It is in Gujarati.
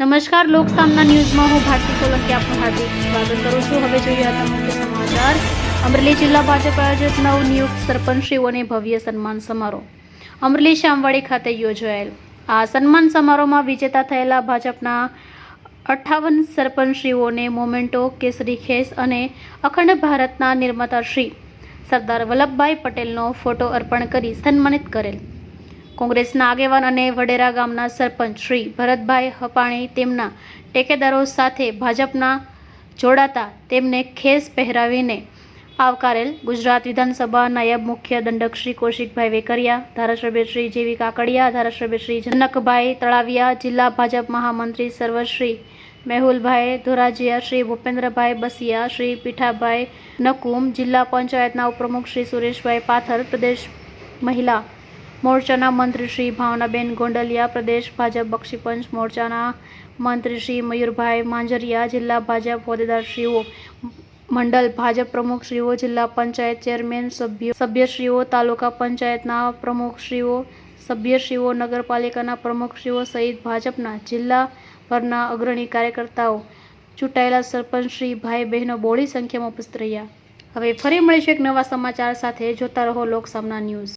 નમસ્કાર, લોકસામના ન્યૂઝમાં હું ભારતી સોલંકી આપનું હાર્દિક સ્વાગત કરું છું. હવે જોઈએ આજના મુખ્ય સમાચાર. અમરેલી જિલ્લા ભાજપ આયોજિત નવનિયુક્ત સરપંચશ્રીઓને ભવ્ય સન્માન સમારોહ અમરેલી શ્યામવાડી ખાતે યોજાયેલ. આ સન્માન સમારોહમાં વિજેતા થયેલા ભાજપના 58 સરપંચશ્રીઓને મોમેન્ટો, કેસરી ખેસ અને અખંડ ભારતના નિર્માતા શ્રી સરદાર વલ્લભભાઈ પટેલનો ફોટો અર્પણ કરી સન્માનિત કરેલ. કોંગ્રેસના આગેવાન અને વડેરા ગામના સરપંચ શ્રી ભરતભાઈ હપાણી તેમના ટેકેદારો સાથે ભાજપના જોડાતા તેમને ખેસ પહેરાવીને આવકારેલ. ગુજરાત વિધાનસભા નાયબ મુખ્ય દંડક શ્રી કૌશિકભાઈ વેકરિયા, ધારાસભ્ય શ્રી જેવી કાકડિયા, ધારાસભ્ય શ્રી જનકભાઈ તળાવિયા, જિલ્લા ભાજપ મહામંત્રી સર્વશ્રી મેહુલભાઈ ધોરાજીયા, શ્રી ભૂપેન્દ્રભાઈ બસિયા, શ્રી પીઠાભાઈ નકુમ, જિલ્લા પંચાયતના ઉપપ્રમુખ શ્રી સુરેશભાઈ પાથર, પ્રદેશ મહિલા મોરચાના મંત્રી શ્રી ભાવનાબેન ગોંડલિયા, પ્રદેશ ભાજપ બક્ષીપંચ મોરચાના મંત્રી શ્રી મયુરભાઈ માંજરિયા, જિલ્લા ભાજપ હોદ્દેદારશ્રીઓ, મંડળ ભાજપ પ્રમુખશ્રીઓ, જિલ્લા પંચાયત ચેરમેન સભ્યશ્રીઓ, તાલુકા પંચાયતના પ્રમુખશ્રીઓ, સભ્યશ્રીઓ, નગરપાલિકાના પ્રમુખશ્રીઓ સહિત ભાજપના જિલ્લાભરના અગ્રણી કાર્યકર્તાઓ, ચૂંટાયેલા સરપંચશ્રી, ભાઈ બહેનો બહોળી સંખ્યામાં ઉપસ્થિત રહ્યા. હવે ફરી મળીશું એક નવા સમાચાર સાથે. જોતા રહો લોકસામના ન્યૂઝ.